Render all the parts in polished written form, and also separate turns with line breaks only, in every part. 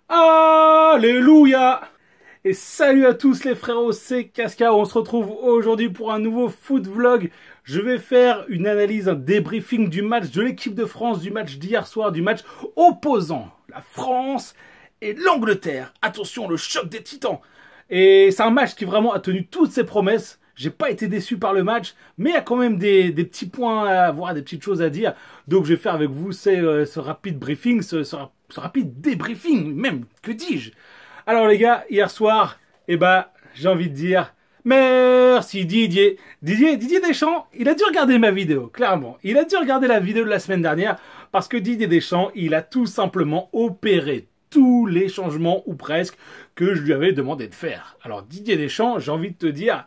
Alléluia! Et salut à tous les frérots, c'est Casca. On se retrouve aujourd'hui pour un nouveau foot vlog. Je vais faire une analyse, un débriefing du match de l'équipe de France, du match d'hier soir, du match opposant la France et l'Angleterre. Attention, le choc des titans. Et c'est un match qui vraiment a tenu toutes ses promesses. J'ai pas été déçu par le match, mais il y a quand même des petits points à voir, des petites choses à dire. Donc je vais faire avec vous ce rapide briefing, ce rapide débriefing, même, que dis-je? Alors les gars, hier soir, j'ai envie de dire merci Didier. Didier Deschamps, il a dû regarder ma vidéo, clairement. Il a dû regarder la vidéo de la semaine dernière, parce que Didier Deschamps, il a tout simplement opéré tous les changements, ou presque, que je lui avais demandé de faire. Alors Didier Deschamps, j'ai envie de te dire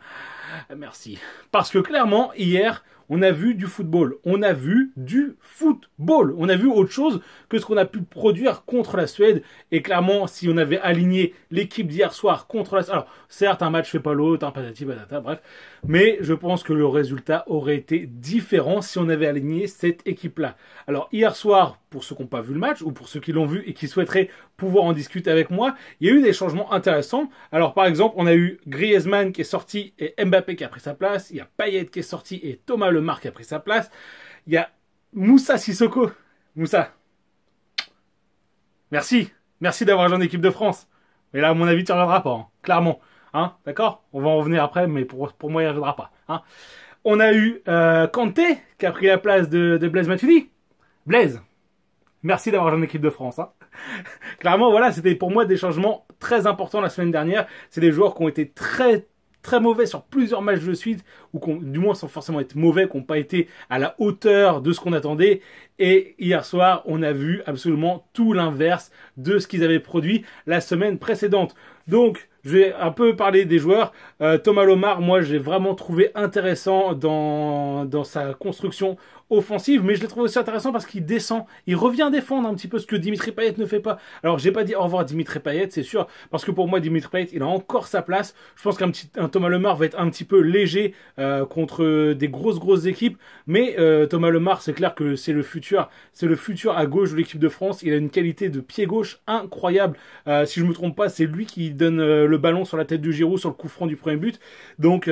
merci. Parce que clairement, hier, on a vu du football. On a vu du football. On a vu autre chose que ce qu'on a pu produire contre la Suède. Et clairement, si on avait aligné l'équipe d'hier soir contre la Suède... Alors, certes, un match fait pas l'autre, un patati patata, bref. Mais je pense que le résultat aurait été différent si on avait aligné cette équipe-là. Alors, hier soir, pour ceux qui n'ont pas vu le match, ou pour ceux qui l'ont vu et qui souhaiteraient pouvoir en discuter avec moi, il y a eu des changements intéressants. Alors, par exemple, on a eu Griezmann qui est sorti et Mbappé qui a pris sa place. Il y a Payet qui est sorti et Thomas Lemar qui a pris sa place. Il y a Moussa Sissoko. Moussa, merci. Merci d'avoir rejoint l'équipe de France. Mais là, à mon avis, tu ne reviendras pas, hein. Clairement. Hein, d'accord? On va en revenir après, mais pour moi, il ne reviendra pas. Hein. On a eu Kanté qui a pris la place de Blaise Matuidi. Blaise, merci d'avoir rejoint l'équipe de France. Hein. Clairement, voilà, c'était pour moi des changements très importants la semaine dernière. C'est des joueurs qui ont été très mauvais sur plusieurs matchs de suite, ou du moins sans forcément être mauvais, qui n'ont pas été à la hauteur de ce qu'on attendait. Et hier soir, on a vu absolument tout l'inverse de ce qu'ils avaient produit la semaine précédente. Donc, je vais un peu parler des joueurs. Thomas Lemar, moi, j'ai vraiment trouvé intéressant dans sa construction offensive, mais je l'ai trouvé aussi intéressant parce qu'il descend, il revient défendre un petit peu ce que Dimitri Payet ne fait pas. Alors, j'ai pas dit au revoir à Dimitri Payet, c'est sûr, parce que pour moi, Dimitri Payet, il a encore sa place. Je pense qu'un Thomas Lemar va être un petit peu léger contre des grosses équipes, mais Thomas Lemar, c'est clair que c'est le futur à gauche de l'équipe de France. Il a une qualité de pied gauche incroyable. Si je me trompe pas, c'est lui qui donne le ballon sur la tête de Giroud sur le coup franc du premier but. Donc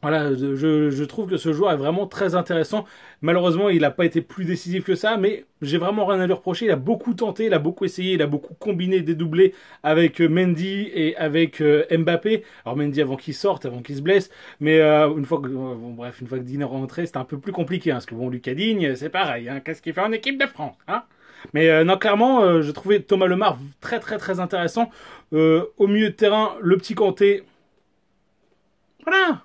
voilà, je trouve que ce joueur est vraiment très intéressant. Malheureusement, il n'a pas été plus décisif que ça, mais j'ai vraiment rien à lui reprocher. Il a beaucoup tenté, il a beaucoup essayé, il a beaucoup combiné, dédoublé avec Mendy et avec Mbappé. Alors Mendy avant qu'il sorte, avant qu'il se blesse, mais une fois que Digne est rentré, c'était un peu plus compliqué, hein, parce que bon, Lucas Digne, c'est pareil, hein, qu'est-ce qu'il fait en équipe de France, hein? Mais non, clairement, je trouvais Thomas Lemar très intéressant. Au milieu de terrain, le petit Kanté, voilà.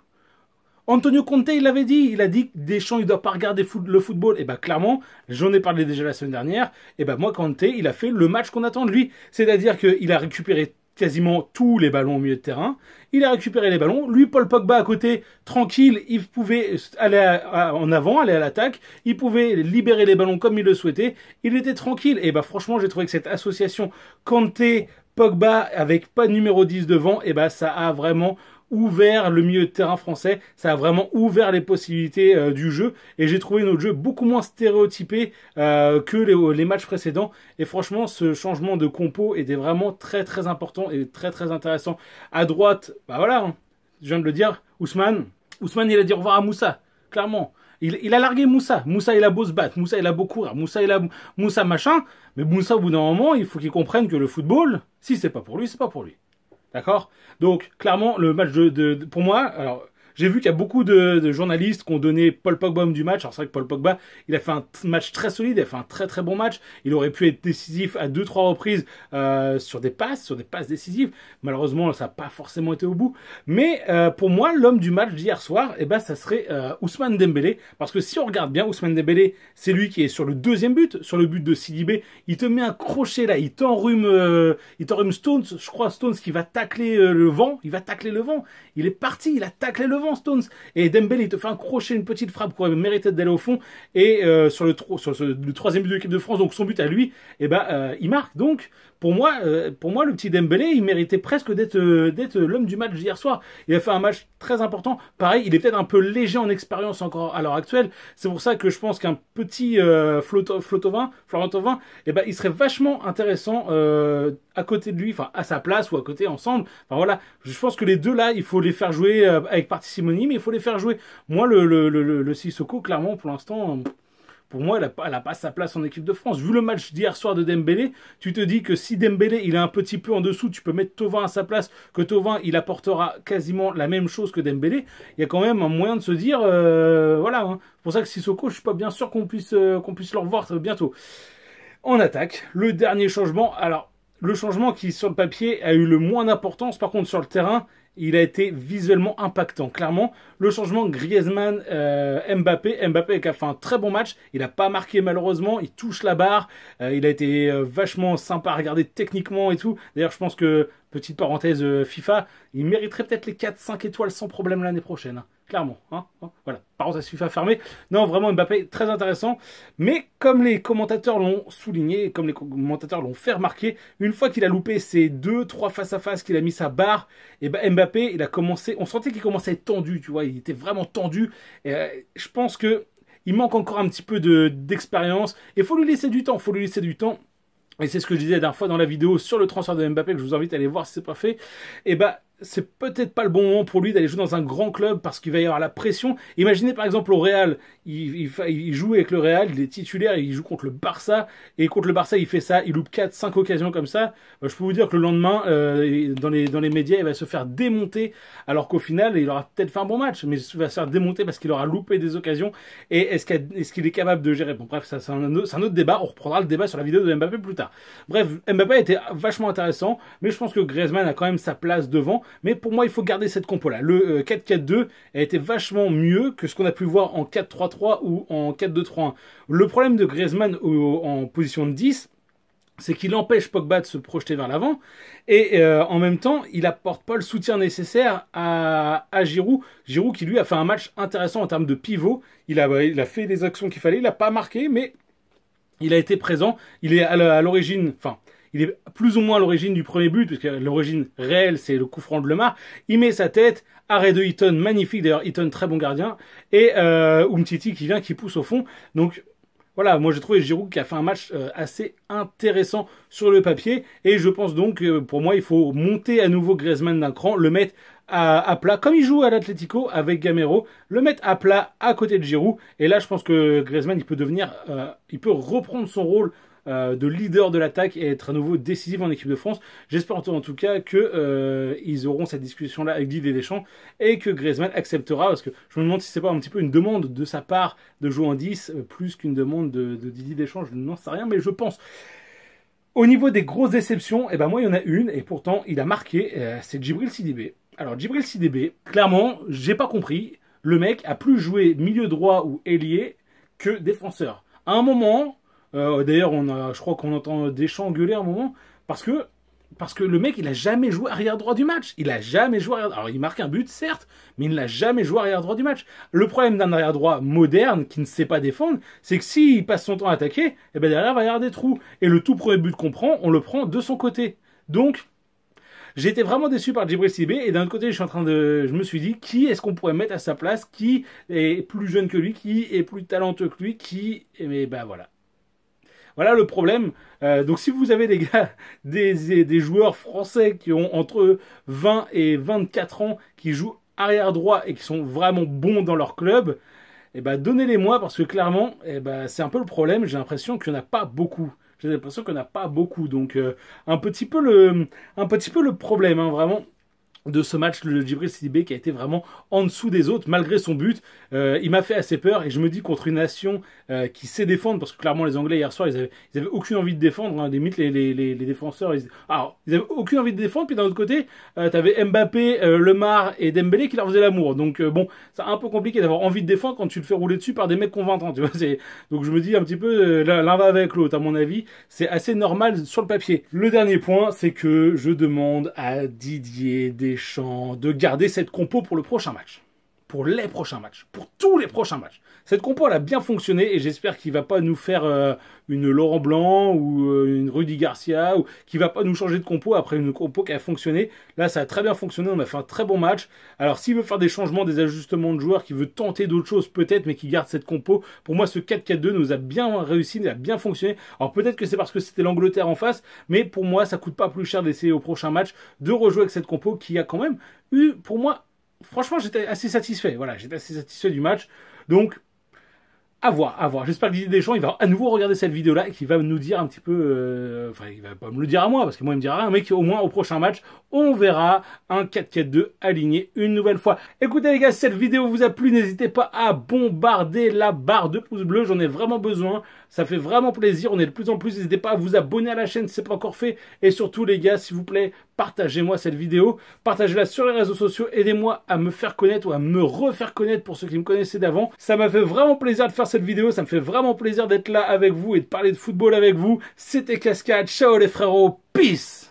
Antonio Conte, il l'avait dit. Il a dit que Deschamps, il ne doit pas regarder le football. Et clairement, j'en ai parlé déjà la semaine dernière. Moi, Conte, il a fait le match qu'on attend de lui. C'est-à-dire qu'il a récupéré quasiment tous les ballons au milieu de terrain. Il a récupéré les ballons. Lui, Paul Pogba à côté, tranquille, il pouvait aller en avant, aller à l'attaque. Il pouvait libérer les ballons comme il le souhaitait. Il était tranquille. Franchement, j'ai trouvé que cette association Kanté-Pogba avec pas de numéro 10 devant, ça a vraiment ouvert le milieu de terrain français, ça a vraiment ouvert les possibilités du jeu, et j'ai trouvé notre jeu beaucoup moins stéréotypé que les matchs précédents, et franchement ce changement de compo était vraiment très important et très intéressant. À droite, voilà, hein, je viens de le dire, Ousmane il a dit au revoir à Moussa, clairement. Il a largué Moussa. Moussa, il a beau se battre. Moussa, il a beau courir. Moussa machin. Mais Moussa, au bout d'un moment, il faut qu'il comprenne que le football, si c'est pas pour lui, c'est pas pour lui. D'accord? Donc, clairement, le match pour moi, alors, j'ai vu qu'il y a beaucoup de journalistes qui ont donné Paul Pogba homme du match. Alors, c'est vrai que Paul Pogba, il a fait un match très solide, il a fait un très bon match. Il aurait pu être décisif à 2-3 reprises sur des passes décisives. Malheureusement, ça n'a pas forcément été au bout. Mais pour moi, l'homme du match d'hier soir, ça serait Ousmane Dembélé. Parce que si on regarde bien, Ousmane Dembélé, c'est lui qui est sur le deuxième but, sur le but de Sidibé. Il te met un crochet là, il t'enrhume Stones, je crois Stones qui va tacler le vent. Il va tacler le vent. Il est parti, il a taclé le vent, Stones. Et Dembélé, il te fait un crochet, une petite frappe qui aurait mérité d'aller au fond. Et sur le troisième but de l'équipe de France, donc son but à lui, il marque. Donc, pour moi, le petit Dembélé, il méritait presque d'être l'homme du match d'hier soir. Il a fait un match très important. Pareil, il est peut-être un peu léger en expérience encore à l'heure actuelle. C'est pour ça que je pense qu'un petit Florentin Thauvin, eh ben, il serait vachement intéressant à côté de lui, enfin à sa place ou à côté ensemble. Enfin voilà, je pense que les deux là, il faut les faire jouer avec parcimonie, mais il faut les faire jouer. Moi, le Sissoko, clairement, pour l'instant. Pour moi, elle a pas sa place en équipe de France. Vu le match d'hier soir de Dembélé, tu te dis que si Dembélé il est un petit peu en dessous, tu peux mettre Thauvin à sa place, que Thauvin il apportera quasiment la même chose que Dembélé. Il y a quand même un moyen de se dire, voilà. Hein. C'est pour ça que Sissoko, je suis pas bien sûr qu'on puisse le revoir bientôt. En attaque, le dernier changement. Alors, le changement qui sur le papier a eu le moins d'importance, par contre sur le terrain, il a été visuellement impactant. Clairement, le changement Griezmann, Mbappé qui a fait un très bon match. Il n'a pas marqué malheureusement, il touche la barre. Il a été vachement sympa à regarder techniquement et tout. D'ailleurs, je pense que, petite parenthèse FIFA, il mériterait peut-être les 4-5 étoiles sans problème l'année prochaine. Hein. Clairement. Hein. Voilà, parenthèse FIFA fermée. Non, vraiment Mbappé, très intéressant. Mais comme les commentateurs l'ont souligné, comme les commentateurs l'ont fait remarquer, une fois qu'il a loupé ses 2-3 face-à-face, qu'il a mis sa barre, et ben Mbappé, il a commencé, on sentait qu'il commençait à être tendu, tu vois, il était vraiment tendu. Et, je pense que il manque encore un petit peu d'expérience. Et il faut lui laisser du temps, Et c'est ce que je disais la dernière fois dans la vidéo sur le transfert de Mbappé, que je vous invite à aller voir si c'est pas fait. Et bah, c'est peut-être pas le bon moment pour lui d'aller jouer dans un grand club parce qu'il va y avoir la pression. Imaginez par exemple au Real, il joue avec le Real, il est titulaire, il joue contre le Barça, et contre le Barça il fait ça, il loupe 4-5 occasions comme ça. Je peux vous dire que le lendemain, dans les médias, il va se faire démonter, alors qu'au final, il aura peut-être fait un bon match, mais il va se faire démonter parce qu'il aura loupé des occasions. Et est-ce qu'il est capable de gérer? Bon bref, ça c'est un autre débat, on reprendra le débat sur la vidéo de Mbappé plus tard. Bref, Mbappé a été vachement intéressant, mais je pense que Griezmann a quand même sa place devant. Mais pour moi, il faut garder cette compo-là. Le 4-4-2 a été vachement mieux que ce qu'on a pu voir en 4-3-3 ou en 4-2-3-1. Le problème de Griezmann en position de 10, c'est qu'il empêche Pogba de se projeter vers l'avant et en même temps, il apporte pas le soutien nécessaire à Giroud. Giroud qui lui a fait un match intéressant en termes de pivot. Il a fait les actions qu'il fallait, il n'a pas marqué, mais il a été présent. Il est à l'origine, enfin, il est plus ou moins à l'origine du premier but, puisque l'origine réelle, c'est le coup franc de Lemar. Il met sa tête, arrêt de Heaton, magnifique d'ailleurs, Heaton, très bon gardien, et Umtiti qui vient, qui pousse au fond. Donc voilà, moi j'ai trouvé Giroud qui a fait un match assez intéressant sur le papier, et je pense donc, pour moi, il faut monter à nouveau Griezmann d'un cran, le mettre à plat, comme il joue à l'Atlético avec Gamero, le mettre à plat à côté de Giroud, et là je pense que Griezmann, il peut devenir, il peut reprendre son rôle de leader de l'attaque et être à nouveau décisif en équipe de France. J'espère en tout cas que ils auront cette discussion-là avec Didier Deschamps et que Griezmann acceptera, parce que je me demande si c'est pas un petit peu une demande de sa part de jouer en 10 plus qu'une demande de Didier Deschamps, je n'en sais rien, mais je pense. Au niveau des grosses déceptions, eh ben moi il y en a une, et pourtant il a marqué, c'est Djibril Sidibé. Alors Djibril Sidibé, clairement, j'ai pas compris, le mec a plus joué milieu droit ou ailier que défenseur. À un moment, d'ailleurs, je crois qu'on entend Deschamps gueuler à un moment, parce que le mec, il a jamais joué arrière droit du match. Il a jamais joué arrière. Alors, il marque un but, certes, mais il n'a jamais joué arrière droit du match. Le problème d'un arrière droit moderne qui ne sait pas défendre, c'est que s'il passe son temps à attaquer, eh ben derrière, il va y avoir des trous. Et le tout premier but qu'on prend, on le prend de son côté. Donc, j'ai été vraiment déçu par Djibril Sidibé, et d'un autre côté, je me suis dit, qui est-ce qu'on pourrait mettre à sa place, qui est plus jeune que lui, qui est plus talentueux que lui, mais ben voilà. Voilà le problème. Donc si vous avez des gars, des joueurs français qui ont entre 20 et 24 ans, qui jouent arrière droit et qui sont vraiment bons dans leur club, eh ben donnez-les-moi, parce que clairement, eh ben, c'est un peu le problème. J'ai l'impression qu'il n'y en a pas beaucoup. J'ai l'impression qu'il n'y en a pas beaucoup. Donc un petit peu le problème, hein, vraiment, de ce match, le Djibril Sidibé qui a été vraiment en dessous des autres malgré son but. Il m'a fait assez peur, et je me dis contre une nation qui sait défendre, parce que clairement les Anglais hier soir ils avaient aucune envie de défendre, hein, limite les défenseurs ils avaient aucune envie de défendre, puis d'un autre côté t'avais Mbappé, Lemar et Dembélé qui leur faisaient l'amour, donc bon, c'est un peu compliqué d'avoir envie de défendre quand tu te fais rouler dessus par des mecs qui ont 20 ans, tu vois. Donc je me dis un petit peu l'un va avec l'autre, à mon avis c'est assez normal sur le papier. Le dernier point, c'est que je demande à Didier Deschamps de garder cette compo pour le prochain match. pour les prochains matchs, pour tous les prochains matchs. Cette compo, elle a bien fonctionné et j'espère qu'il va pas nous faire une Laurent Blanc ou une Rudy Garcia ou qu'il va pas nous changer de compo après une compo qui a fonctionné. Là, ça a très bien fonctionné, on a fait un très bon match. Alors, s'il veut faire des changements, des ajustements de joueurs, qu'il veut tenter d'autres choses peut-être, mais qu'il garde cette compo, pour moi, ce 4-4-2 nous a bien réussi, a bien fonctionné. Alors, peut-être que c'est parce que c'était l'Angleterre en face, mais pour moi, ça coûte pas plus cher d'essayer au prochain match de rejouer avec cette compo qui a quand même eu, pour moi, franchement, j'étais assez satisfait. Voilà, j'étais assez satisfait du match. Donc, à voir, à voir. J'espère que Didier Deschamps, il va à nouveau regarder cette vidéo-là et qu'il va nous dire un petit peu... enfin, il va pas me le dire à moi, parce que moi, il me dira rien, mais qu'au moins, au prochain match, on verra un 4-4-2 aligné une nouvelle fois. Écoutez, les gars, si cette vidéo vous a plu, n'hésitez pas à bombarder la barre de pouces bleus. J'en ai vraiment besoin. Ça fait vraiment plaisir. On est de plus en plus. N'hésitez pas à vous abonner à la chaîne si ce n'est pas encore fait. Et surtout, les gars, s'il vous plaît, partagez-moi cette vidéo. Partagez-la sur les réseaux sociaux. Aidez-moi à me faire connaître ou à me refaire connaître pour ceux qui me connaissaient d'avant. Ça m'a fait vraiment plaisir de faire cette vidéo. Ça me fait vraiment plaisir d'être là avec vous et de parler de football avec vous. C'était Cascade. Ciao les frérots. Peace!